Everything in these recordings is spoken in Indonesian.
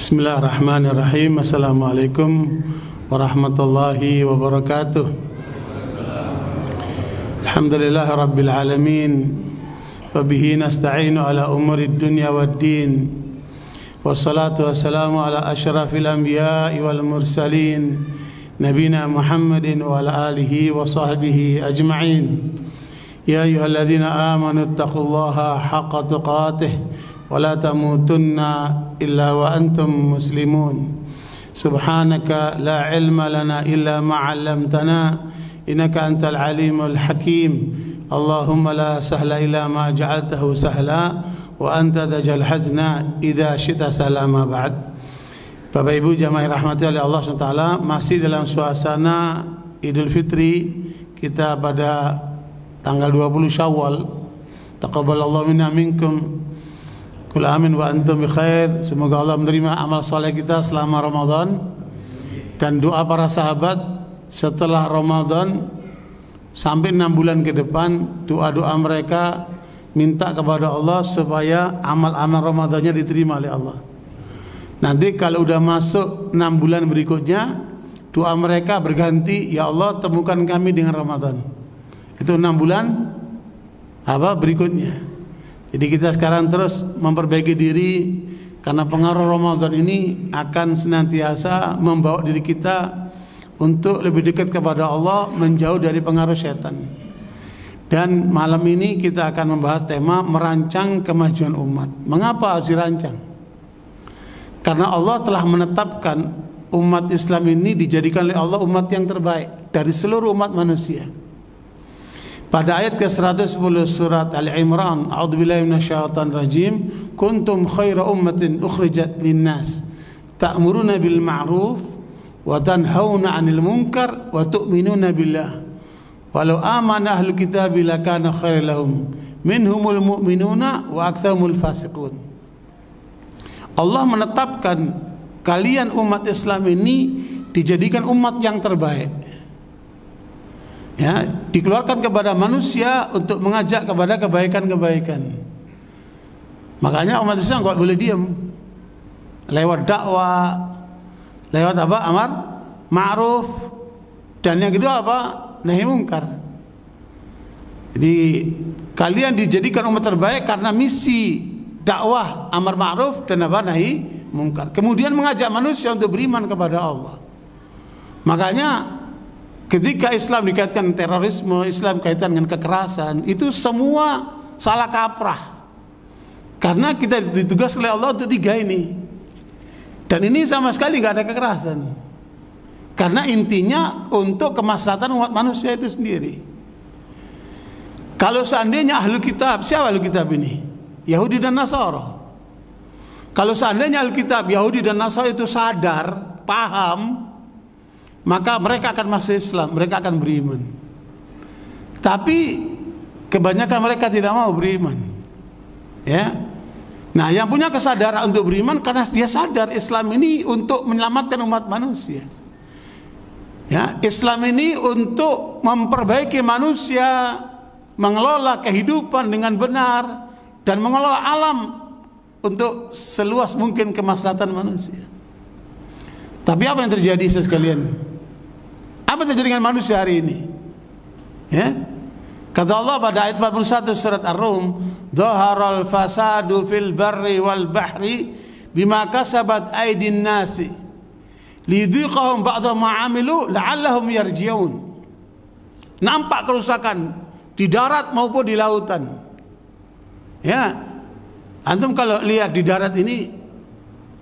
Bismillahirrahmanirrahim. Assalamualaikum warahmatullahi wabarakatuh. Alhamdulillahi rabbil alamin. Wabihi nasta'inu ala umurid dunya waddin. Wassalatu wassalamu ala asyrafil anbiya'i wal mursalin, nabina Muhammadin wa ala alihi wa sahbihi ajma'in. Ya ayyuhalladzina amanu taqullaha haqqa tuqatih wa la tamutunna illa wa antum muslimun. Subhanaka la ilma lana illa ma 'allamtana innaka antal alimul hakim. Allahumma la sahla illa ma ja'altahu sahla wa anta tajal hazna idza syi'ta sahla ma ba'd. Bapak Ibu jamaah rahmati oleh Allah SWT, masih dalam suasana Idul Fitri kita pada tanggal 20 Syawal. Taqabbalallahu minna minkum. Kul amin wa antum bi khair. Semoga Allah menerima amal soleh kita selama Ramadan, dan doa para sahabat setelah Ramadan sampai 6 bulan ke depan. Doa-doa mereka minta kepada Allah supaya amal-amal Ramadannya diterima oleh Allah. Nanti kalau udah masuk 6 bulan berikutnya, doa mereka berganti, ya Allah temukan kami dengan Ramadan. Itu 6 bulan berikutnya. Jadi kita sekarang terus memperbaiki diri, karena pengaruh Ramadan ini akan senantiasa membawa diri kita untuk lebih dekat kepada Allah, menjauh dari pengaruh setan. Dan malam ini kita akan membahas tema merancang kemajuan umat. Mengapa harus dirancang? Karena Allah telah menetapkan umat Islam ini dijadikan oleh Allah umat yang terbaik dari seluruh umat manusia. Pada ayat ke-110 surat Al-Imran, a'udzubillahi minasyaitonir rajim, kuntum khaira ummatin ukhrijat linnas ta'muruna bil ma'ruf wa tanhauna 'anil munkar wa tu'minuna billah walau amana ahlul kitabi lakana khairan lahum minhumul mu'minuna wa aktsaruhumul fasiqun. Allah menetapkan kalian umat Islam ini dijadikan umat yang terbaik. Ya, dikeluarkan kepada manusia untuk mengajak kepada kebaikan-kebaikan. Makanya umat Islam enggak boleh diam. Lewat dakwah, lewat amar ma'ruf, dan yang kedua nahi mungkar. Jadi kalian dijadikan umat terbaik karena misi dakwah amar ma'ruf dan nahi mungkar. Kemudian mengajak manusia untuk beriman kepada Allah. Makanya ketika Islam dikaitkan terorisme, Islam dikaitkan dengan kekerasan, itu semua salah kaprah. Karena kita ditugas oleh Allah untuk 3 ini. Dan ini sama sekali gak ada kekerasan. Karena intinya untuk kemaslahatan umat manusia itu sendiri. Kalau seandainya ahlu kitab, siapa ahlu kitab ini? Yahudi dan Nasara. Kalau seandainya ahlu kitab Yahudi dan Nasara itu sadar, paham, maka mereka akan masuk Islam, mereka akan beriman. Tapi kebanyakan mereka tidak mau beriman. Ya. Nah, yang punya kesadaran untuk beriman karena dia sadar Islam ini untuk menyelamatkan umat manusia. Ya, Islam ini untuk memperbaiki manusia, mengelola kehidupan dengan benar, dan mengelola alam untuk seluas mungkin kemaslahatan manusia. Tapi apa yang terjadi sekalian? Apa yang terjadi dengan manusia hari ini? Ya? Kata Allah pada ayat 41 surat Ar-Rum, "Dhaharal fasadu fil barri wal bahri bima kasabat aydin nasi lidhiqahum ba'dha ma 'amilu la'allahum yarji'un." Nampak kerusakan di darat maupun di lautan. Ya. Antum kalau lihat di darat ini,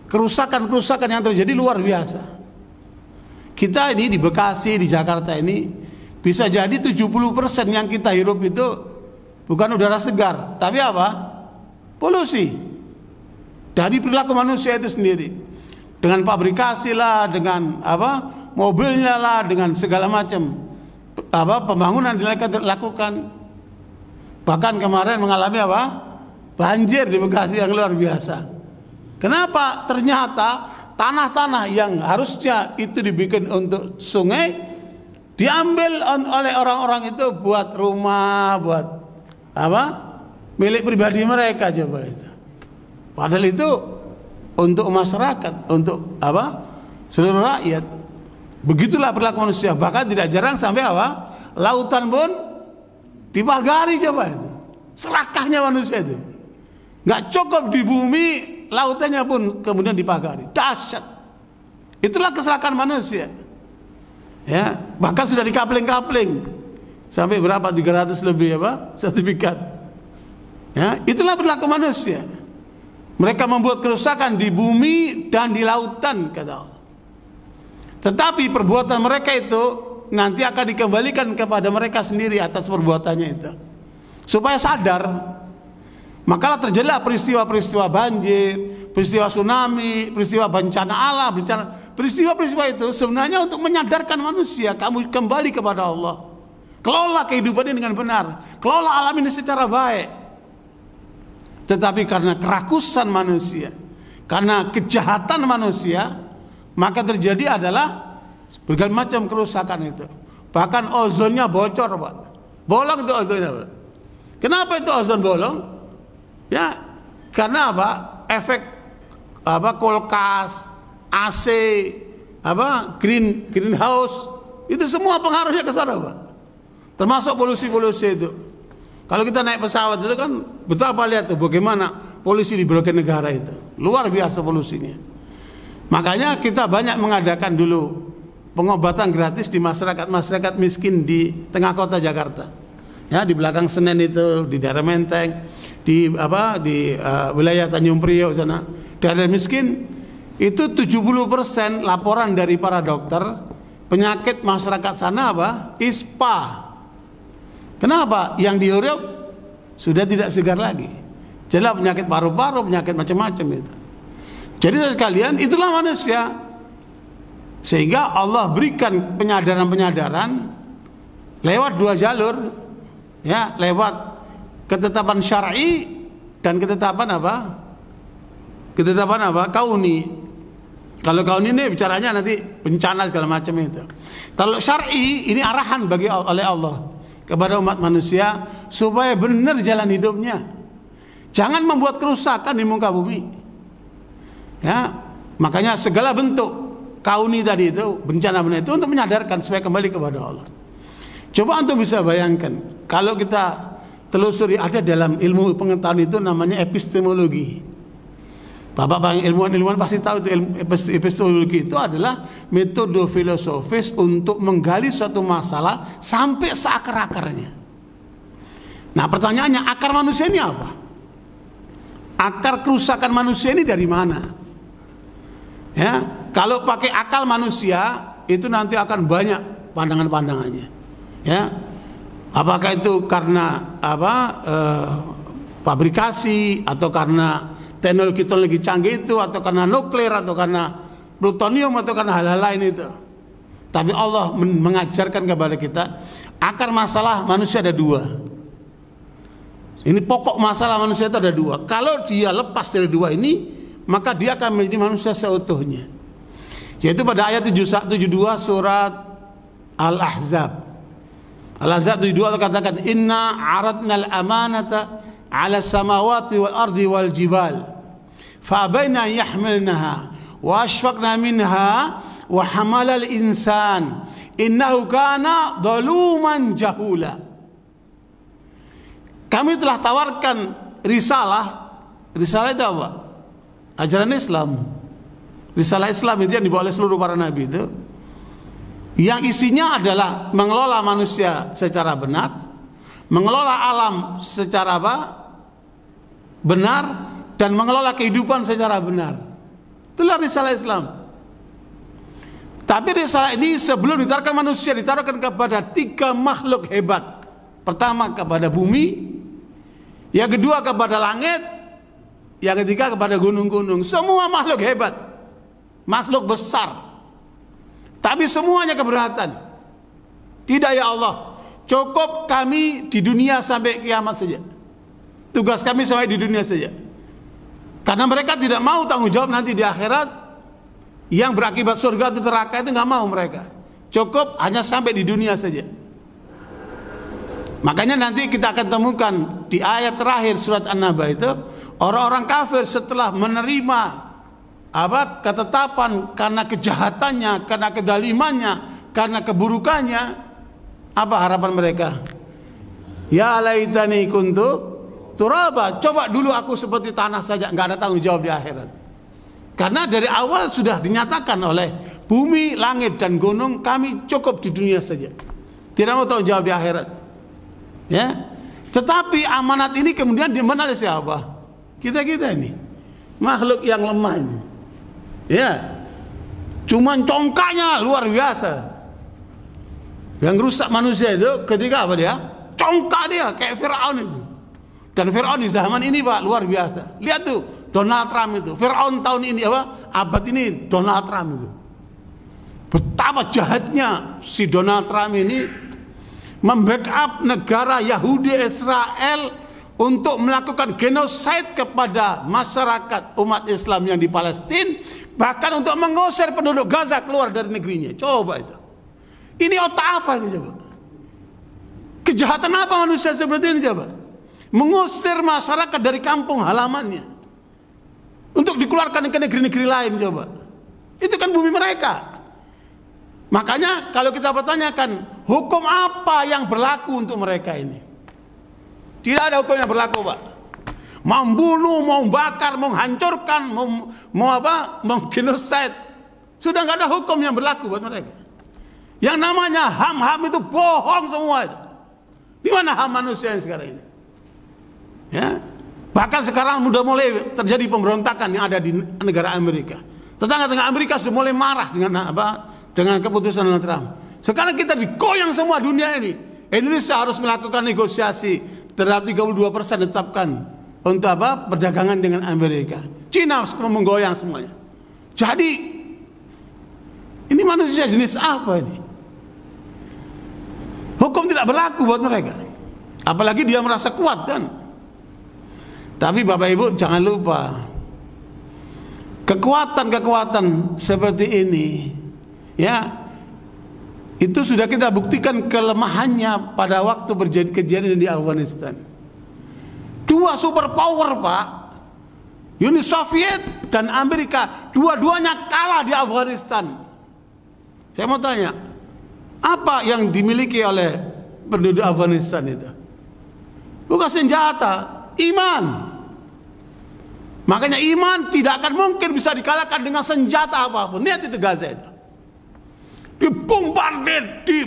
kerusakan-kerusakan yang terjadi luar biasa. Kita ini di Bekasi, di Jakarta ini, bisa jadi 70% yang kita hirup itu bukan udara segar, tapi polusi dari perilaku manusia itu sendiri. Dengan pabrikasi lah, dengan mobilnya lah, dengan segala macam pembangunan dilakukan. Bahkan kemarin mengalami banjir di Bekasi yang luar biasa. Kenapa? Ternyata tanah-tanah yang harusnya itu dibikin untuk sungai diambil oleh orang-orang itu buat rumah, buat milik pribadi mereka. Coba itu. Padahal itu untuk masyarakat, untuk apa? Seluruh rakyat. Begitulah perilaku manusia. Bahkan tidak jarang sampai apa? Lautan pun dipagari, coba itu. Serakahnya manusia itu. Nggak cukup di bumi, lautannya pun kemudian dipagari. Dahsyat. Itulah kesalahan manusia. Ya, bahkan sudah dikapling-kapling sampai berapa, 300 lebih apa sertifikat. Ya, itulah perilaku manusia. Mereka membuat kerusakan di bumi dan di lautan, kata Allah. Tetapi perbuatan mereka itu nanti akan dikembalikan kepada mereka sendiri atas perbuatannya itu, supaya sadar. Makalah terjadilah peristiwa-peristiwa banjir, peristiwa tsunami, peristiwa bencana alam, peristiwa-peristiwa itu sebenarnya untuk menyadarkan manusia, kamu kembali kepada Allah. Kelola kehidupan ini dengan benar, kelola alam ini secara baik. Tetapi karena kerakusan manusia, karena kejahatan manusia, maka terjadi adalah berbagai macam kerusakan itu. Bahkan ozonnya bocor, Pak. Bolong itu ozonnya, Pak. Kenapa itu ozon bolong? Ya, karena apa? Efek apa? Kulkas, AC, apa? Greenhouse, itu semua pengaruhnya ke sana, Pak. Termasuk polusi-polusi itu. Kalau kita naik pesawat itu kan betapa, lihat tuh bagaimana polusi di berbagai negara itu. Luar biasa polusinya. Makanya kita banyak mengadakan dulu pengobatan gratis di masyarakat miskin di tengah kota Jakarta. Ya, di belakang Senen itu, di daerah Menteng, di wilayah Tanjung Priok sana. Daerah miskin itu 70% laporan dari para dokter penyakit masyarakat sana apa? ISPA. Kenapa? Yang diurip sudah tidak segar lagi. Jelas penyakit paru-paru, penyakit macam-macam itu. Jadi sekalian, itulah manusia. Sehingga Allah berikan penyadaran-penyadaran lewat dua jalur, ya, lewat ketetapan syar'i dan ketetapan apa? Ketetapan apa? Kauni. Kalau kauni ini bicaranya nanti bencana segala macam itu. Kalau syar'i ini arahan oleh Allah kepada umat manusia supaya benar jalan hidupnya. Jangan membuat kerusakan di muka bumi. Ya, makanya segala bentuk kauni tadi itu, bencana-bencana itu untuk menyadarkan supaya kembali kepada Allah. Coba untuk bisa bayangkan, kalau kita telusuri, ada dalam ilmu pengetahuan itu namanya epistemologi. Bapak-bapak ilmuwan pasti tahu itu. Epistemologi itu adalah metode filosofis untuk menggali suatu masalah sampai seakar-akarnya. Nah, pertanyaannya, akar manusia ini apa? Akar kerusakan manusia ini dari mana? Ya, kalau pakai akal manusia itu nanti akan banyak pandangan-pandangannya. Ya, apakah itu karena pabrikasi, atau karena teknologi canggih itu, atau karena nuklir, atau karena plutonium, atau karena hal-hal lain itu. Tapi Allah mengajarkan kepada kita, akar masalah manusia ada dua. Ini pokok masalah manusia itu ada dua. Kalau dia lepas dari dua ini, maka dia akan menjadi manusia seutuhnya. Yaitu pada ayat 72 surat Al-Ahzab. Al-Ahzab 72 Allah katakan, inna aradna al-amanata ala samawati wal ardi wal jibal fa abaina yahmilnaha wa ashfaqna minha wa hamalal insan innahu kana zaluman jahula. Kami telah tawarkan risalah itu apa? Ajaran Islam. Risalah Islam itu yang dibawa oleh seluruh para nabi itu, yang isinya adalah mengelola manusia secara benar, mengelola alam secara apa? Benar, dan mengelola kehidupan secara benar. Itulah risalah Islam. Tapi risalah ini sebelum ditaruhkan manusia, ditaruhkan kepada tiga makhluk hebat. Pertama kepada bumi, yang kedua kepada langit, yang ketiga kepada gunung-gunung. Semua makhluk hebat, makhluk besar. Tapi semuanya keberatan. Tidak, ya Allah, cukup kami di dunia sampai kiamat saja. Tugas kami sampai di dunia saja. Karena mereka tidak mau tanggung jawab nanti di akhirat, yang berakibat surga atau neraka itu nggak mau mereka. Cukup hanya sampai di dunia saja. Makanya nanti kita akan temukan di ayat terakhir surat An-Naba itu, orang-orang kafir setelah menerima ketetapan, karena kejahatannya, karena kedalimannya, karena keburukannya, apa harapan mereka? Ya laitani kuntu turaba, coba dulu aku seperti tanah saja, nggak ada tanggung jawab di akhirat. Karena dari awal sudah dinyatakan oleh bumi, langit dan gunung, kami cukup di dunia saja, tidak mau tanggung jawab di akhirat. Ya, tetapi amanat ini kemudian dimana oleh siapa? Kita ini makhluk yang lemah ini. Ya, cuman congkaknya luar biasa. Yang rusak manusia itu ketika apa dia? Congkak dia kayak Fir'aun itu. Dan Fir'aun di zaman ini Pak luar biasa. Lihat tuh Donald Trump itu. Fir'aun tahun ini abad ini Donald Trump itu. Betapa jahatnya si Donald Trump ini membackup negara Yahudi Israel untuk melakukan genosida kepada masyarakat umat Islam yang di Palestina, bahkan untuk mengusir penduduk Gaza keluar dari negerinya. Coba itu. Ini otak apa ini coba? Kejahatan apa manusia seperti ini coba? Mengusir masyarakat dari kampung halamannya untuk dikeluarkan ke negeri-negeri lain coba. Itu kan bumi mereka. Makanya kalau kita pertanyakan hukum apa yang berlaku untuk mereka ini? Tidak ada hukum yang berlaku Pak. Mau bunuh, mau bakar, mau hancurkan, mau genosid, sudah nggak ada hukum yang berlaku buat mereka. Yang namanya HAM itu bohong semua itu. Di mana HAM manusia yang sekarang ini? Ya, bahkan sekarang sudah mulai terjadi pemberontakan yang ada di negara Amerika. Tetangga-tetangga Amerika sudah mulai marah dengan keputusan Donald Trump. Sekarang kita digoyang semua dunia ini. Indonesia harus melakukan negosiasi terhadap 32% ditetapkan untuk perdagangan dengan Amerika. Cina menggoyang semuanya. Jadi ini manusia jenis apa ini? Hukum tidak berlaku buat mereka. Apalagi dia merasa kuat kan. Tapi Bapak Ibu jangan lupa, kekuatan-kekuatan seperti ini ya, itu sudah kita buktikan kelemahannya pada waktu kejadian di Afghanistan. Dua superpower Pak, Uni Soviet dan Amerika, dua-duanya kalah di Afghanistan. Saya mau tanya, apa yang dimiliki oleh penduduk Afghanistan itu? Bukan senjata, iman. Makanya iman tidak akan mungkin bisa dikalahkan dengan senjata apapun. Lihat itu Gaza itu, dibombardir di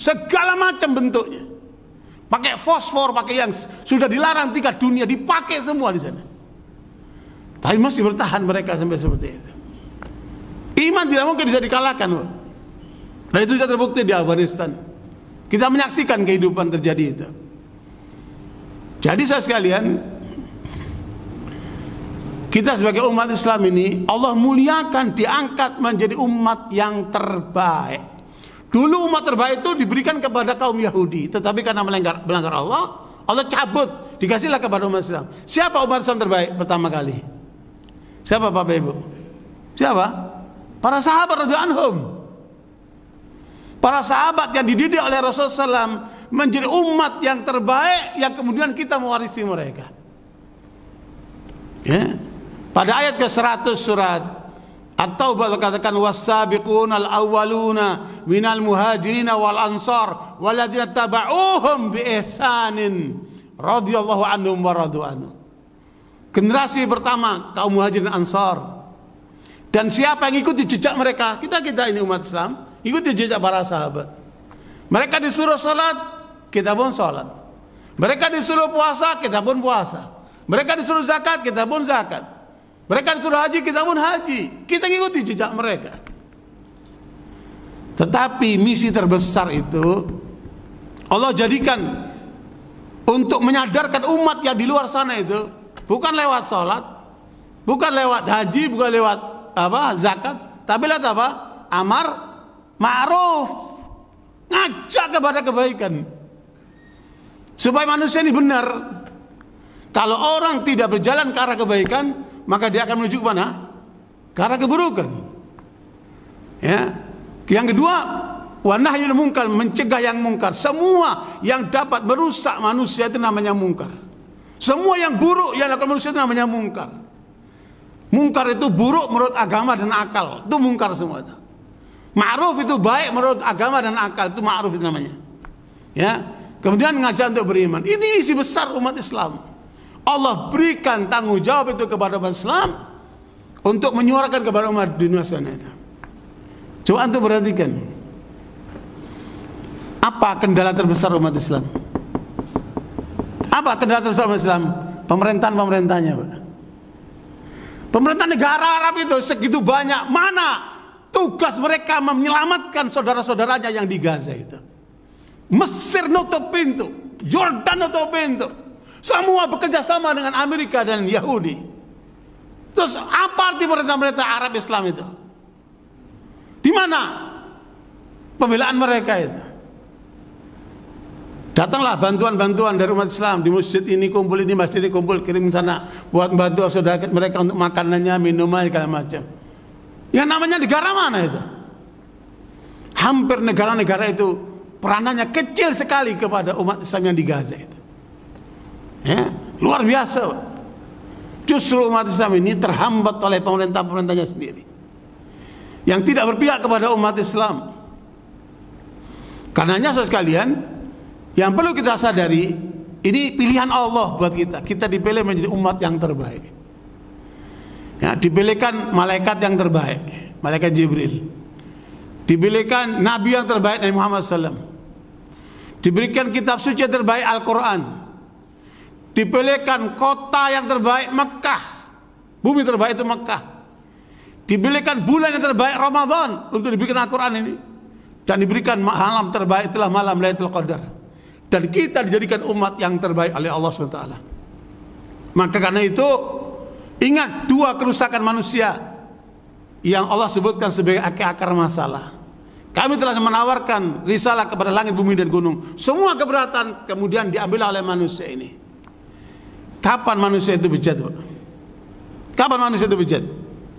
segala macam bentuknya, pakai fosfor, pakai yang sudah dilarang tingkat dunia, dipakai semua di sana. Tapi masih bertahan mereka sampai seperti itu. Iman tidak mungkin bisa dikalahkan. Dan itu sudah terbukti di Afghanistan. Kita menyaksikan kehidupan terjadi itu. Jadi saya sekalian, kita sebagai umat Islam ini Allah muliakan, diangkat menjadi umat yang terbaik. Dulu umat terbaik itu diberikan kepada kaum Yahudi, tetapi karena melanggar Allah, Allah cabut, dikasihlah kepada umat Islam. Siapa umat Islam terbaik pertama kali? Siapa Bapak Ibu? Siapa? Para sahabat radhiyallahu anhum. Para sahabat yang dididik oleh Rasulullah SAW menjadi umat yang terbaik, yang kemudian kita mewarisi mereka. Ya. Pada ayat ke-100 surat At-Taubah katakan was-sabiqunal awwaluna minal muhajirin wal ansar walladzina tabauhum bi ihsanin radhiyallahu anhum wa radu anhu. Generasi pertama kaum muhajirin ansar. Dan siapa yang ikuti jejak mereka? Kita ini umat Islam, ikuti jejak para sahabat. Mereka disuruh salat, kita pun salat. Mereka disuruh puasa, kita pun puasa. Mereka disuruh zakat, kita pun zakat. Mereka disuruh haji, kita pun haji. Kita ngikuti jejak mereka. Tetapi misi terbesar itu Allah jadikan untuk menyadarkan umat yang di luar sana itu bukan lewat sholat, bukan lewat haji, bukan lewat zakat, tapi lewat amar ma'ruf, ngajak kepada kebaikan, supaya manusia ini benar. Kalau orang tidak berjalan ke arah kebaikan, maka dia akan menuju ke mana? Ke arah keburukan. Ya. Yang kedua, wa nahyul munkar, mencegah yang mungkar. Semua yang dapat merusak manusia itu namanya mungkar. Semua yang buruk yang dilakukan manusia itu namanya mungkar. Mungkar itu buruk menurut agama dan akal, itu mungkar semua itu. Ma'ruf itu baik menurut agama dan akal, itu ma'ruf itu namanya. Ya. Kemudian ngajak untuk beriman. Ini isi besar umat Islam. Allah berikan tanggung jawab itu kepada umat Islam untuk menyuarakan kepada umat dunia sana itu. Coba antum perhatikan. Apa kendala terbesar umat Islam? Apa kendala terbesar umat Islam? Pemerintahan-pemerintahnya, Pak. Pemerintah negara Arab itu segitu banyak, mana tugas mereka menyelamatkan saudara-saudaranya yang di Gaza itu? Mesir nutup pintu, Jordan nutup pintu, semua bekerja sama dengan Amerika dan Yahudi. Terus apa arti pemerintah Arab Islam itu? Di mana pembelaan mereka itu? Datanglah bantuan-bantuan dari umat Islam, di masjid ini kumpul, ini masjid ini kumpul, kirim sana buat bantu saudara mereka untuk makanannya, minumannya, segala macam. Yang namanya negara mana itu? Hampir negara-negara itu peranannya kecil sekali kepada umat Islam yang di Gaza itu. Ya, luar biasa. Justru umat Islam ini terhambat oleh pemerintah-pemerintahnya sendiri, yang tidak berpihak kepada umat Islam. Karenanya saudara sekalian, yang perlu kita sadari, ini pilihan Allah buat kita. Kita dipilih menjadi umat yang terbaik. Ya, dipilihkan malaikat yang terbaik, malaikat Jibril. Dipilihkan Nabi yang terbaik, Nabi Muhammad SAW. Diberikan kitab suci yang terbaik, Al-Quran. Dipilihkan kota yang terbaik, Mekah. Bumi terbaik itu Mekah. Dipilihkan bulan yang terbaik, Ramadan, untuk diberikan Al-Quran ini. Dan diberikan malam terbaik, itulah malam Lailatul Qadar. Dan kita dijadikan umat yang terbaik oleh Allah SWT. Maka karena itu, ingat dua kerusakan manusia yang Allah sebutkan sebagai akar masalah. Kami telah menawarkan risalah kepada langit, bumi, dan gunung. Semua keberatan kemudian diambil oleh manusia ini. Kapan manusia itu bejat, Pak? Kapan manusia itu bejat?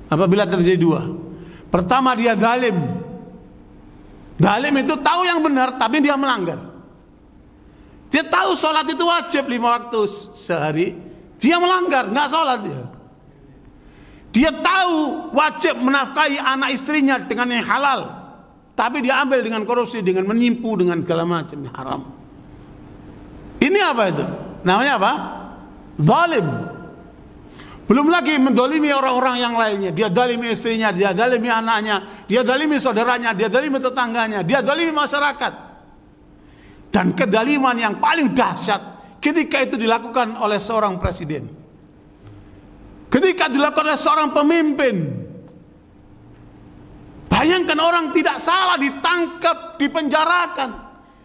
Apabila terjadi dua. Pertama, dia zalim. Zalim itu tahu yang benar, tapi dia melanggar. Dia tahu sholat itu wajib 5 waktu sehari, dia melanggar, nggak sholat dia. Dia tahu wajib menafkahi anak istrinya dengan yang halal, tapi dia ambil dengan korupsi, dengan menipu, dengan segala macam haram. Ini apa itu? Namanya apa? Zalim. Belum lagi mendolimi orang-orang yang lainnya. Dia zalimi istrinya, dia zalimi anaknya, dia zalimi saudaranya, dia zalimi tetangganya, dia zalimi masyarakat. Dan kedaliman yang paling dahsyat ketika itu dilakukan oleh seorang presiden, ketika dilakukan oleh seorang pemimpin. Bayangkan, orang tidak salah ditangkap, dipenjarakan,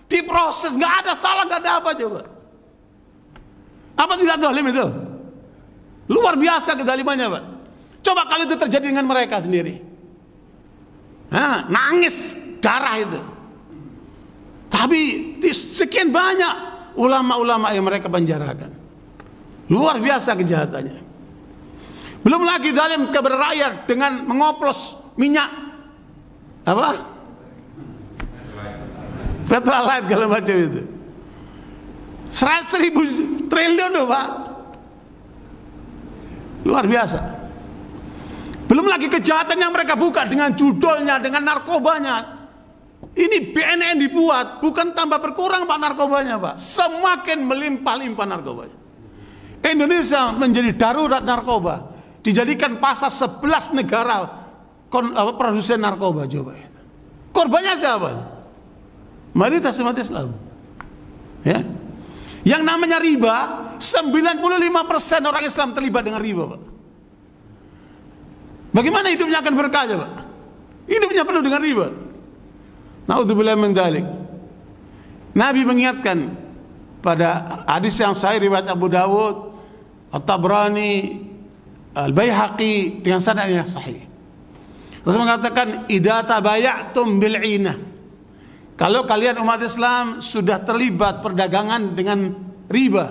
diproses, nggak ada salah, nggak ada apa coba. Apa tidak zalim itu? Luar biasa kedalimannya, Pak. Coba kalau itu terjadi dengan mereka sendiri, nangis darah itu. Tapi sekian banyak ulama-ulama yang mereka penjarakan. Luar biasa kejahatannya. Belum lagi zalim kepada rakyat dengan mengoplos minyak apa? Petrolite segala macam itu. 100.000 triliun loh, Pak. Luar biasa. Belum lagi kejahatan yang mereka buka dengan judolnya, dengan narkobanya. Ini BNN dibuat, bukan tambah berkurang Pak narkobanya, Pak. Semakin melimpah-limpah narkobanya. Indonesia menjadi darurat narkoba. Dijadikan pasar 11 negara produsen narkoba, coba. Korbannya siapa? Mayoritas umat Islam. Ya. Yang namanya riba, 95% orang Islam terlibat dengan riba, Pak. Bagaimana hidupnya akan berkah, Pak? Hidupnya penuh dengan riba. Naudzubillah min dzalik. Nabi mengingatkan pada hadis yang sahih riwayat Abu Dawud, At-Tabrani, Al-Baihaqi dengan sanad yang sahih. Rasul mengatakan, "Idza tabaya'tum bil 'inah." Kalau kalian umat Islam sudah terlibat perdagangan dengan riba.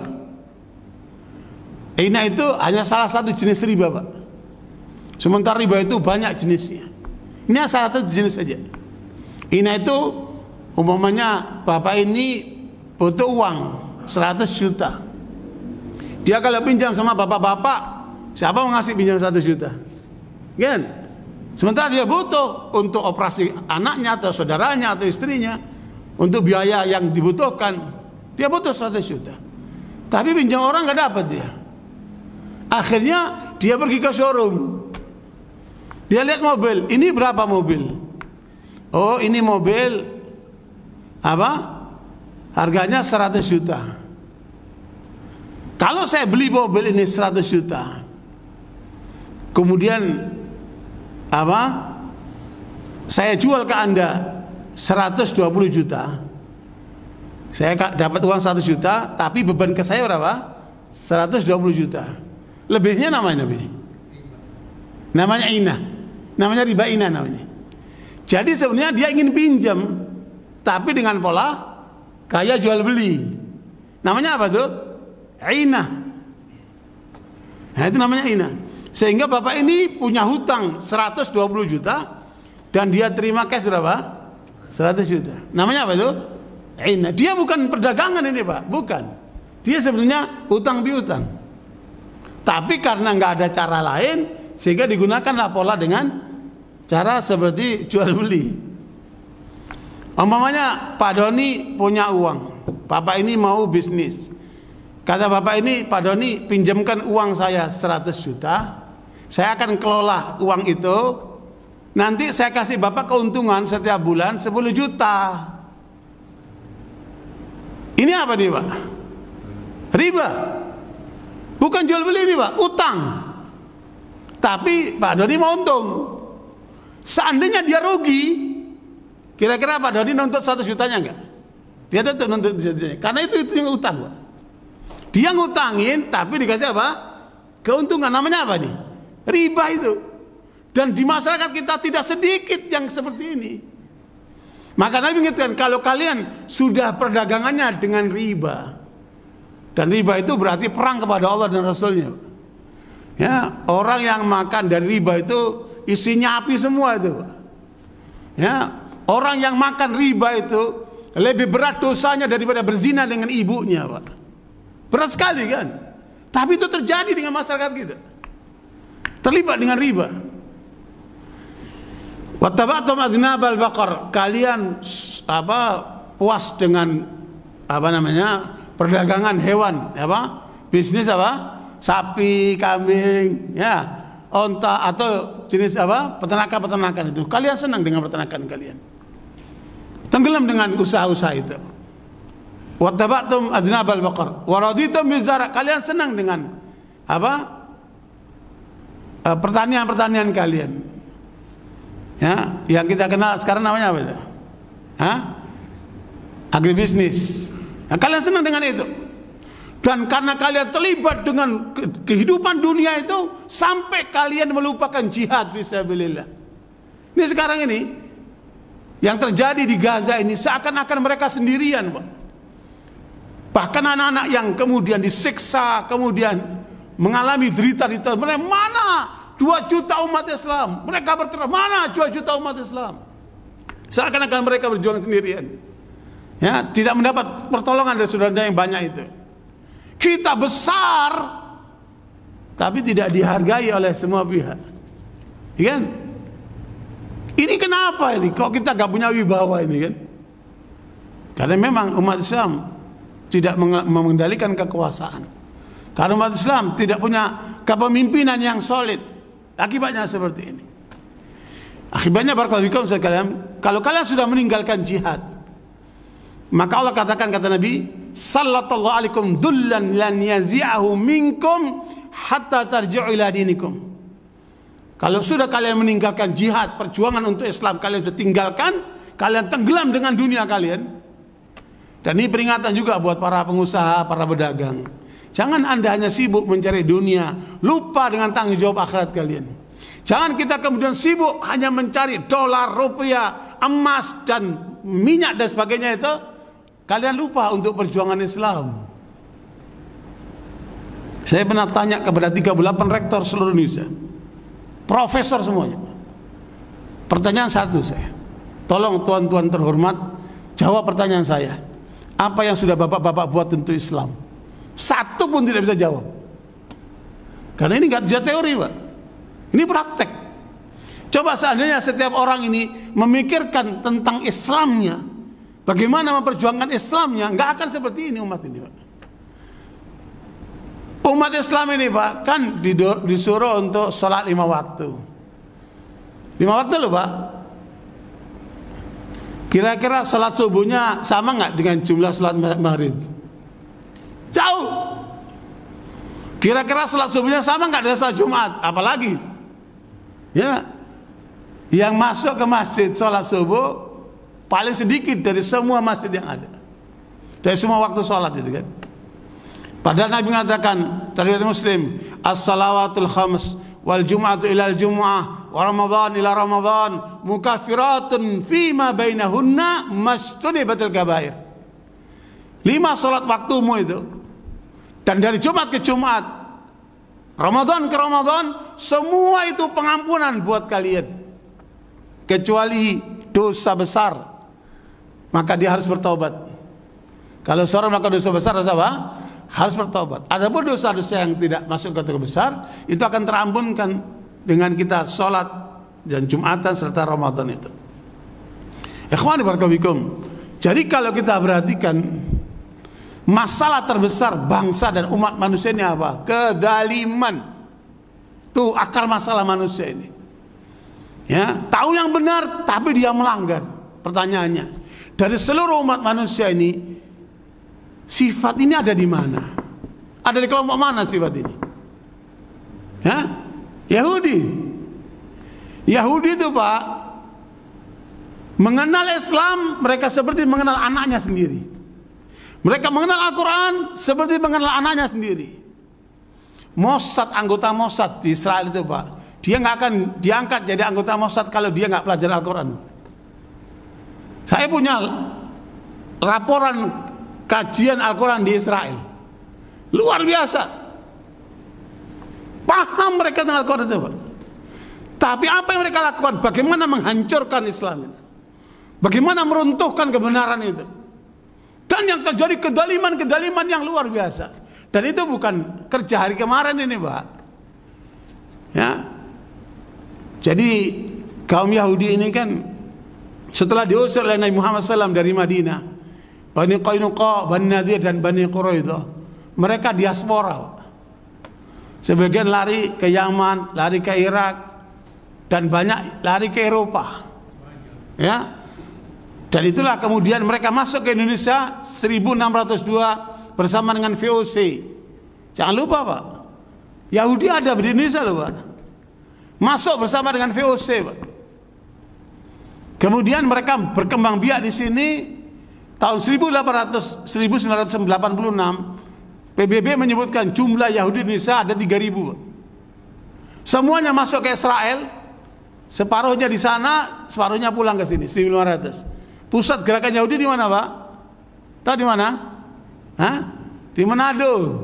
Inah itu hanya salah satu jenis riba, Pak. Sementara riba itu banyak jenisnya. Ini salah satu jenis saja. Inah itu umpamanya bapak ini butuh uang 100 juta. Dia kalau pinjam sama bapak-bapak, siapa mau ngasih pinjam 100 juta? kan? Sementara dia butuh untuk operasi anaknya atau saudaranya atau istrinya, untuk biaya yang dibutuhkan, dia butuh 100 juta. Tapi pinjam orang nggak dapat dia. Akhirnya dia pergi ke showroom. Dia lihat mobil, ini berapa mobil? Oh, ini mobil apa? Harganya 100 juta. Kalau saya beli mobil ini 100 juta, kemudian apa? Saya jual ke Anda 120 juta. Saya dapat uang 100 juta, tapi beban ke saya berapa? 120 juta. Lebihnya namanya ina. Namanya riba ina namanya. Jadi sebenarnya dia ingin pinjam, tapi dengan pola kaya jual beli. Namanya apa tuh? Ina. Nah, itu namanya ina. Sehingga bapak ini punya hutang 120 juta dan dia terima cash berapa? 100 juta. Namanya apa itu? Ina. Dia bukan perdagangan ini, Pak, bukan. Dia sebenarnya hutang piutang. Tapi karena nggak ada cara lain, sehingga digunakanlah pola dengan cara seperti jual beli. Umpamanya Pak Doni punya uang, bapak ini mau bisnis. Kata bapak ini, Pak Doni pinjamkan uang saya 100 juta, saya akan kelola uang itu, nanti saya kasih bapak keuntungan setiap bulan 10 juta. Ini apa nih, Pak? Riba. Bukan jual beli ini, Pak, utang. Tapi Pak Doni mau untung. Seandainya dia rugi, kira-kira Pak Doni nuntut 100 jutanya enggak? Dia tetap nuntut 100 jutanya. Karena itu yang utang, Pak. Dia ngutangin tapi dikasih apa? Keuntungan. Namanya apa nih? Riba itu. Dan di masyarakat kita tidak sedikit yang seperti ini. Maka Nabi mengingatkan, kalau kalian sudah perdagangannya dengan riba, dan riba itu berarti perang kepada Allah dan Rasulnya. Ya, orang yang makan dari riba itu isinya api semua itu. Ya, orang yang makan riba itu lebih berat dosanya daripada berzina dengan ibunya, Pak. Berat sekali kan? Tapi itu terjadi dengan masyarakat kita. Terlibat dengan riba. Wattaba'tum adnabal baqar. Kalian puas dengan perdagangan hewan, bisnis sapi, kambing, ya, onta atau jenis peternakan itu. Kalian senang dengan peternakan kalian. Tenggelam dengan usaha-usaha itu. Wattaba'tum adnabal baqar wa raditum bizara. Kalian senang dengan pertanian kalian. Ya, yang kita kenal sekarang namanya apa itu? Agribisnis. Nah, kalian senang dengan itu. Dan karena kalian terlibat dengan kehidupan dunia itu, sampai kalian melupakan jihad fisabilillah. Ini sekarang ini yang terjadi di Gaza ini, seakan-akan mereka sendirian, Pak. Bahkan anak-anak yang kemudian disiksa, kemudian mengalami derita-derita, mereka mana 2 juta umat Islam? Mereka berteriak, mana 2 juta umat Islam? Seakan-akan mereka berjuang sendirian. Ya, tidak mendapat pertolongan dari saudara yang banyak itu. Kita besar, tapi tidak dihargai oleh semua pihak. Ya kan? Ini kenapa ini? Kok kita gak punya wibawa ini kan? Karena memang umat Islam tidak mengendalikan kekuasaan. Karena umat Islam tidak punya kepemimpinan yang solid. Akibatnya seperti ini. Akibatnya barakallahu fikum sekalian, kalau kalian sudah meninggalkan jihad, maka Allah katakan, kata Nabi, sallallahu alaikum dullan lan yazi'ahu minkum hatta tarji'u ila dinikum. Kalau sudah kalian meninggalkan jihad, perjuangan untuk Islam kalian sudah tinggalkan, kalian tenggelam dengan dunia kalian. Dan ini peringatan juga buat para pengusaha, para pedagang. Jangan Anda hanya sibuk mencari dunia, lupa dengan tanggung jawab akhirat kalian. Jangan kita kemudian sibuk hanya mencari dolar, rupiah, emas dan minyak dan sebagainya itu. Kalian lupa untuk perjuangan Islam. Saya pernah tanya kepada 38 rektor seluruh Indonesia, profesor semuanya. Pertanyaan satu saya, tolong tuan-tuan terhormat jawab pertanyaan saya. Apa yang sudah bapak-bapak buat untuk Islam? Satu pun tidak bisa jawab. Karena ini nggak bisa teori, Pak. Ini praktek. Coba seandainya setiap orang ini memikirkan tentang Islamnya, bagaimana memperjuangkan Islamnya, nggak akan seperti ini umat ini, Pak. Umat Islam ini, Pak, kan disuruh untuk sholat 5 waktu. 5 waktu loh, Pak. Kira-kira sholat subuhnya sama nggak dengan jumlah sholat maghrib? Jauh. Kira-kira sholat subuhnya sama nggak dengan sholat Jumat? Apalagi, ya, yang masuk ke masjid sholat subuh paling sedikit dari semua masjid yang ada, dari semua waktu sholat itu kan. Padahal Nabi mengatakan dari riwayat Muslim, as-salawatul khams wal jum'atu ilal jum'ah wa ramadhan ila ramadhan mukaffiratun fima bainahunna mastunibatil kabair. 5 salat waktumu itu, dan dari Jumat ke Jumat, Ramadan ke Ramadan, semua itu pengampunan buat kalian, kecuali dosa besar, maka dia harus bertobat. Kalau seorang melakukan dosa besar, harus apa? Harus bertobat. Adapun dosa-dosa yang tidak masuk kategori besar, itu akan terampunkan dengan kita sholat dan Jumatan serta Ramadan itu. Ikhwani barakallahu. Jadi kalau kita perhatikan, masalah terbesar bangsa dan umat manusia ini apa? Kedaliman. Itu akar masalah manusia ini. Ya, tahu yang benar tapi dia melanggar. Pertanyaannya, dari seluruh umat manusia ini, sifat ini ada di mana? Ada di kelompok mana sifat ini? Ya? Yahudi. Yahudi itu, Pak, mengenal Islam mereka seperti mengenal anaknya sendiri. Mereka mengenal Al-Quran seperti mengenal anaknya sendiri. Mossad, anggota Mossad di Israel itu, Pak, dia nggak akan diangkat jadi anggota Mossad kalau dia nggak belajar Al-Quran. Saya punya laporan kajian Al-Quran di Israel, luar biasa. Paham mereka tentang Al-Quran itu, Pak. Tapi apa yang mereka lakukan? Bagaimana menghancurkan Islam itu? Bagaimana meruntuhkan kebenaran itu? Dan yang terjadi kedaliman yang luar biasa. Dan itu bukan kerja hari kemarin ini, Pak. Ya. Jadi kaum Yahudi ini kan setelah diusir oleh Nabi Muhammad SAW dari Madinah, Bani Qainuqa, Bani Nadir dan Bani Quraidah, mereka diaspora. Sebagian lari ke Yaman, lari ke Irak, dan banyak lari ke Eropa. Ya. Dan itulah kemudian mereka masuk ke Indonesia 1602 bersama dengan VOC. Jangan lupa, Pak, Yahudi ada di Indonesia loh, Pak. Masuk bersama dengan VOC, Pak. Kemudian mereka berkembang biak di sini. Tahun 1986 PBB menyebutkan jumlah Yahudi Indonesia ada 3.000, Pak. Semuanya masuk ke Israel, separuhnya di sana, separuhnya pulang ke sini, 1.500. Pusat gerakan Yahudi di mana, Pak? Tahu di mana? Hah? Di Manado.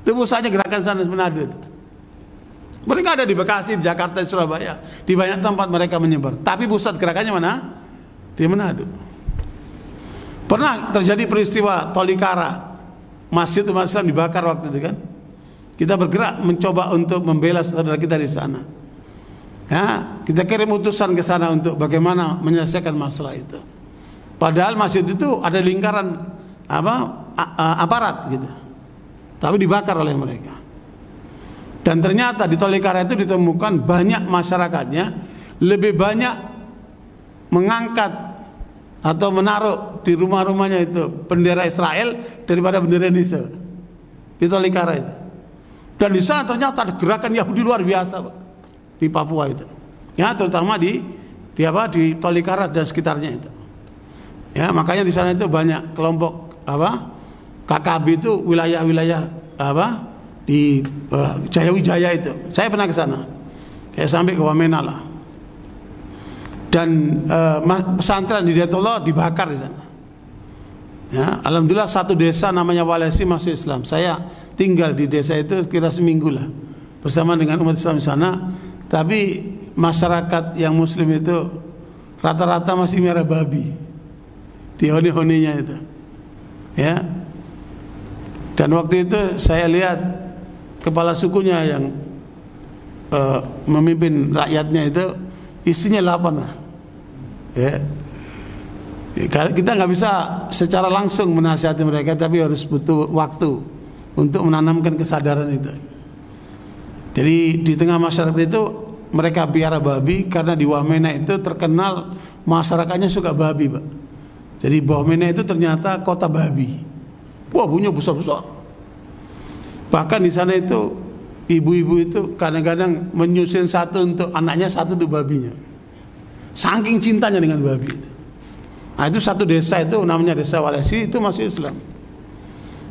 Itu pusatnya gerakan sana di Manado itu. Mereka ada di Bekasi, di Jakarta, di Surabaya, di banyak tempat mereka menyebar. Tapi pusat gerakannya mana? Di Manado. Pernah terjadi peristiwa Tolikara, masjid umat Islam dibakar waktu itu kan. Kita bergerak mencoba untuk membela saudara kita di sana. Ya, kita kirim utusan ke sana untuk bagaimana menyelesaikan masalah itu. Padahal masjid itu ada lingkaran aparat gitu. Tapi dibakar oleh mereka. Dan ternyata di Tolikara itu ditemukan banyak masyarakatnya lebih banyak mengangkat atau menaruh di rumah-rumahnya itu bendera Israel daripada bendera Indonesia di Tolikara itu. Dan di sana ternyata ada gerakan Yahudi luar biasa, Pak, di Papua itu. Ya, terutama di Tolikara dan sekitarnya itu. Ya, makanya di sana itu banyak kelompok KKB itu wilayah-wilayah di Jayawijaya itu. Saya pernah ke sana. Kayak sampai ke Wamena lah. Dan pesantren di Hidayatullah dibakar di sana. Ya, alhamdulillah satu desa namanya Walesi masuk Islam. Saya tinggal di desa itu kira seminggu lah bersama dengan umat Islam di sana. Tapi masyarakat yang Muslim itu rata-rata masih merah babi di honi-honinya itu. Ya. Dan waktu itu saya lihat kepala sukunya yang memimpin rakyatnya itu isinya 8 lah. Ya. Kita nggak bisa secara langsung menasihati mereka, tapi harus butuh waktu untuk menanamkan kesadaran itu. Jadi di tengah masyarakat itu mereka piara babi karena di Wamena itu terkenal masyarakatnya suka babi, Pak. Jadi Wamena itu ternyata kota babi. Wah, punya besar-besar. Bahkan di sana itu ibu-ibu itu kadang-kadang menyusun satu untuk anaknya, satu untuk babinya. Saking cintanya dengan babi itu. Nah, itu satu desa itu namanya Desa Walesi, itu masuk Islam.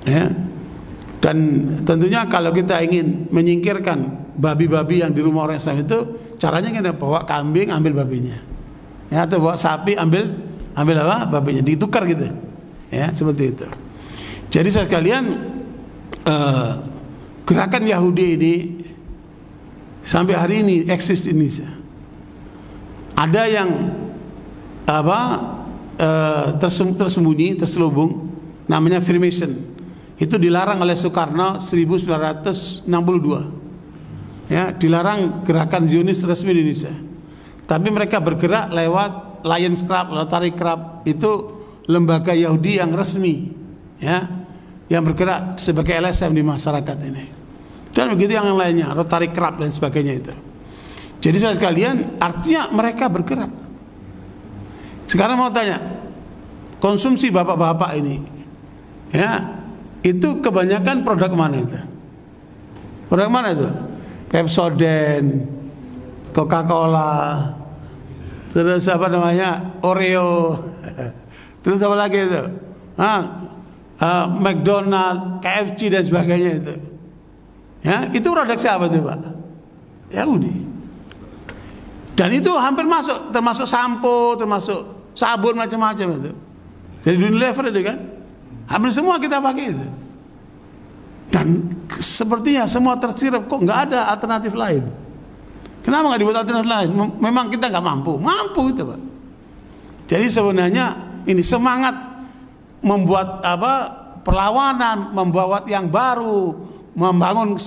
Ya. Dan tentunya kalau kita ingin menyingkirkan babi-babi yang di rumah orang Islam itu, caranya kita bawa kambing, ambil babinya. Ya, atau bawa sapi, ambil apa? Babinya, ditukar gitu. Ya, seperti itu. Jadi saya sekalian, gerakan Yahudi ini sampai hari ini eksis di Indonesia. Ada yang tersembunyi, terselubung, namanya Freemason. Itu dilarang oleh Soekarno 1962. Ya, dilarang gerakan Zionis resmi di Indonesia. Tapi mereka bergerak lewat Lions Club, Rotary Club, itu lembaga Yahudi yang resmi, ya, yang bergerak sebagai LSM di masyarakat ini. Dan begitu yang lainnya, Rotary Club dan sebagainya itu. Jadi saya sekalian, artinya mereka bergerak. Sekarang mau tanya, konsumsi bapak-bapak ini, ya, itu kebanyakan produk mana itu? Produk mana itu? Pepsodent, Coca-Cola, terus apa namanya, Oreo, terus apa lagi itu? McDonald, KFC dan sebagainya itu. Ya, itu produk siapa itu, Pak? Yahudi. Dan itu hampir masuk, termasuk sampo, termasuk sabun macam-macam itu. Dari Unilever itu kan, hampir semua kita pakai itu. Dan sepertinya semua tersirap, kok nggak ada alternatif lain. Kenapa nggak dibuat alternatif lain? Memang kita nggak mampu itu, Pak. Jadi sebenarnya ini semangat membuat perlawanan, membuat yang baru, membangun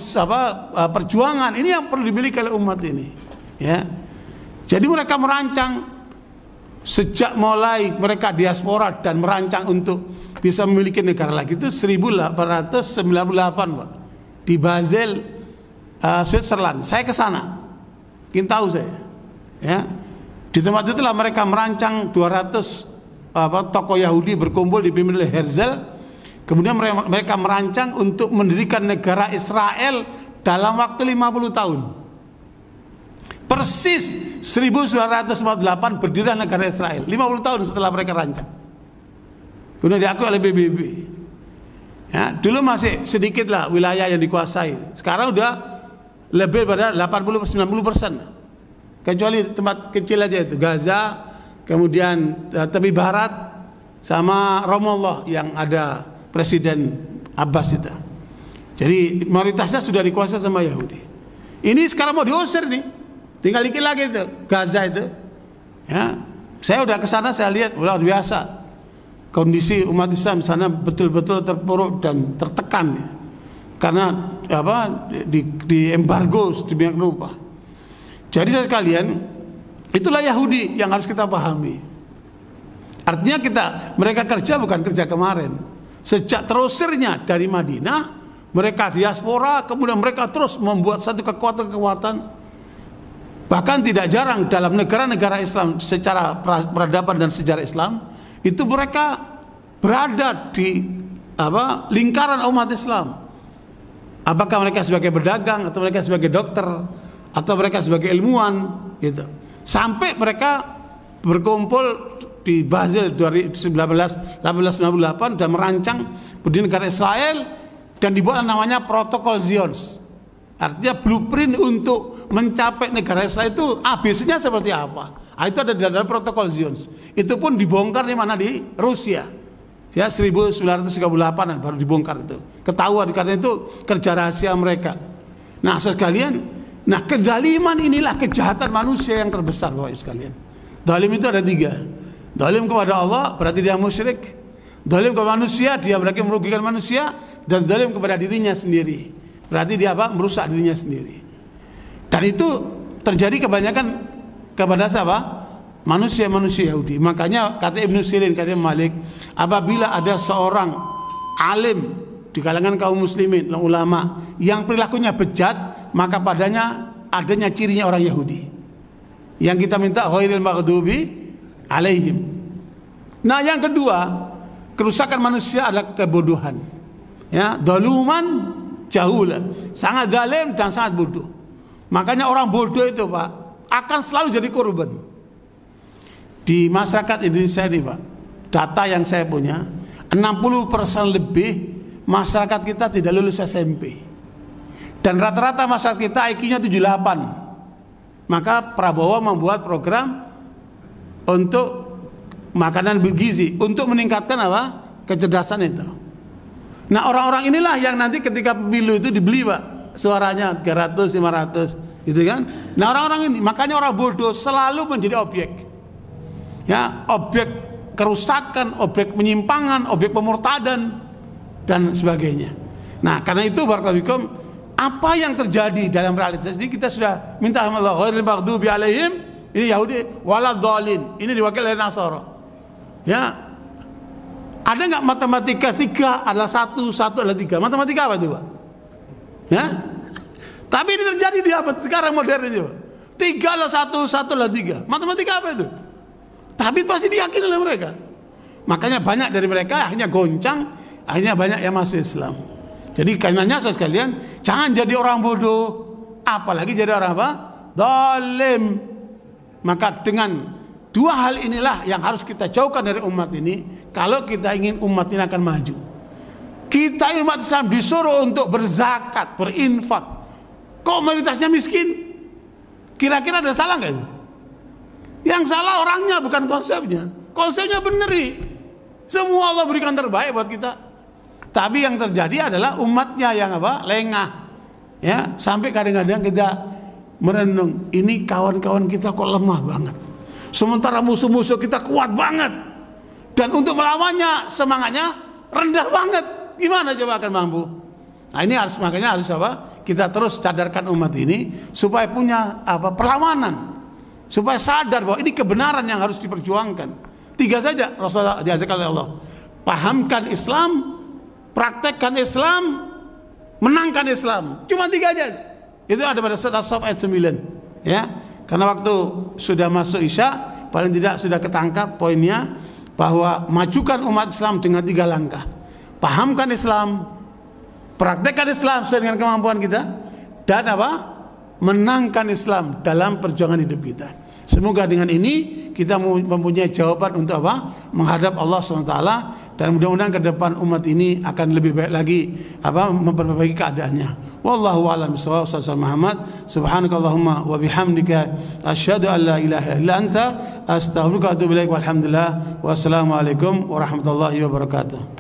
perjuangan, ini yang perlu dimiliki oleh umat ini. Ya. Jadi mereka merancang sejak mulai mereka diaspora dan merancang untuk bisa memiliki negara lagi itu 1898, Pak, di Basel, Switzerland. Saya ke sana, ingin tahu saya. Ya, di tempat itulah mereka merancang 200 tokoh Yahudi berkumpul dipimpin oleh Herzl. Kemudian mereka merancang untuk mendirikan negara Israel dalam waktu 50 tahun. Persis 1948 berdirilah negara Israel, 50 tahun setelah mereka rancang. Kemudian diakui oleh PBB. Ya, dulu masih sedikit lah wilayah yang dikuasai. Sekarang udah lebih pada 80-90%. Kecuali tempat kecil aja itu, Gaza, kemudian tepi barat, sama Ramallah yang ada Presiden Abbas itu. Jadi mayoritasnya sudah dikuasai sama Yahudi. Ini sekarang mau diusir nih. Tinggal dikit lagi itu, Gaza itu. Ya, saya udah ke sana, saya lihat luar biasa. Kondisi umat Islam di sana betul-betul terpuruk dan tertekan, ya. Karena di embargo sedemikian rupa. Jadi sekalian, itulah Yahudi yang harus kita pahami. Artinya mereka kerja bukan kerja kemarin. Sejak terusirnya dari Madinah, mereka diaspora, kemudian mereka terus membuat satu kekuatan-kekuatan. Bahkan tidak jarang dalam negara-negara Islam secara peradaban dan sejarah Islam, itu mereka berada di lingkaran umat Islam. Apakah mereka sebagai pedagang, atau mereka sebagai dokter, atau mereka sebagai ilmuwan, gitu. Sampai mereka berkumpul di Basel 1898 dan merancang berdiri negara Israel, dan dibuat namanya Protokol Zions. Artinya blueprint untuk mencapai negara Israel itu ABC-nya seperti apa? Itu ada di dalam Protokol Zions. Itu pun dibongkar di mana, di Rusia. Ya, 1938 baru dibongkar itu. Ketahuan karena itu kerja rahasia mereka. Nah, sekalian, kezaliman inilah kejahatan manusia yang terbesar, Bapak sekalian. Zalim itu ada 3. Zalim kepada Allah berarti dia musyrik. Zalim kepada manusia, dia berarti merugikan manusia, dan zalim kepada dirinya sendiri. Berarti dia merusak dirinya sendiri. Dan itu terjadi kebanyakan kepada siapa? Manusia-manusia Yahudi. Makanya kata Ibnu Sirin, kata Malik, apabila ada seorang alim di kalangan kaum muslimin, ulama yang perilakunya bejat, maka padanya adanya cirinya orang Yahudi. Yang kita minta ghairil maghdubi alaihim. Nah, yang kedua, kerusakan manusia adalah kebodohan. Ya, daluman jahula, sangat zalim dan sangat bodoh. Makanya orang bodoh itu, Pak, akan selalu jadi korban. Di masyarakat Indonesia ini, Pak, data yang saya punya, 60% lebih masyarakat kita tidak lulus SMP. Dan rata-rata masyarakat kita IQ-nya 78. Maka Prabowo membuat program untuk makanan bergizi untuk meningkatkan apa? Kecerdasan itu. Nah, orang-orang inilah yang nanti ketika pemilu itu dibeli, Pak, suaranya 300, 500 gitu kan. Nah, orang-orang ini, makanya orang bodoh selalu menjadi objek. Ya, objek kerusakan, objek penyimpangan, objek pemurtadan dan sebagainya. Nah, karena itu barakallahu apa yang terjadi dalam realitas ini kita sudah minta sama Allah, ghairil maghdubi alaihim, ini Yahudi, waladhdallin, ini diwakili oleh Nasara. Ya. Ada enggak matematika 3 adalah 1, 1 adalah 3? Matematika apa itu, Pak? Ya. Tapi ini terjadi di abad sekarang modern itu, Pak. 3 adalah 1, 1 adalah 3. Matematika apa itu? Tapi pasti diyakini oleh mereka. Makanya banyak dari mereka akhirnya goncang, akhirnya banyak yang masuk Islam. Jadi karenanya saudara sekalian, jangan jadi orang bodoh, apalagi jadi orang apa? Zalim. Maka dengan dua hal inilah yang harus kita jauhkan dari umat ini kalau kita ingin umat ini akan maju. Kita umat Islam disuruh untuk berzakat, berinfak. Kok mayoritasnya miskin? Kira-kira ada salah nggak itu? Yang salah orangnya, bukan konsepnya. Konsepnya bener nih. Semua Allah berikan terbaik buat kita. Tapi yang terjadi adalah umatnya yang apa? Lengah. Ya, sampai kadang-kadang kita merenung, ini kawan-kawan kita kok lemah banget. Sementara musuh-musuh kita kuat banget. Dan untuk melawannya semangatnya rendah banget. Gimana coba akan mampu? Nah, ini harus, makanya harus apa? Kita terus sadarkan umat ini supaya punya apa? Perlawanan. Supaya sadar bahwa ini kebenaran yang harus diperjuangkan. 3 saja Rasulullah diajarkan oleh Allah. Pahamkan Islam, praktekkan Islam, menangkan Islam. Cuma 3 aja. Itu ada pada surat As-Saff ayat 9. Ya. Karena waktu sudah masuk Isya, paling tidak sudah ketangkap poinnya bahwa majukan umat Islam dengan 3 langkah. Pahamkan Islam, praktekkan Islam sesuai dengan kemampuan kita, dan apa? Menangkan Islam dalam perjuangan hidup kita. Semoga dengan ini kita mempunyai jawaban untuk apa? Menghadap Allah SWT. Dan mudah-mudahan ke depan umat ini akan lebih baik lagi apa? Memperbaiki keadaannya. Wallahu a'lam bishawab. Muhammad subhanakallahumma wa bihamdika asyhadu an la ilaha illa anta astaghfiruka wa atubu ilaik. Walhamdulillah. Wassalamualaikum warahmatullahi wabarakatuh.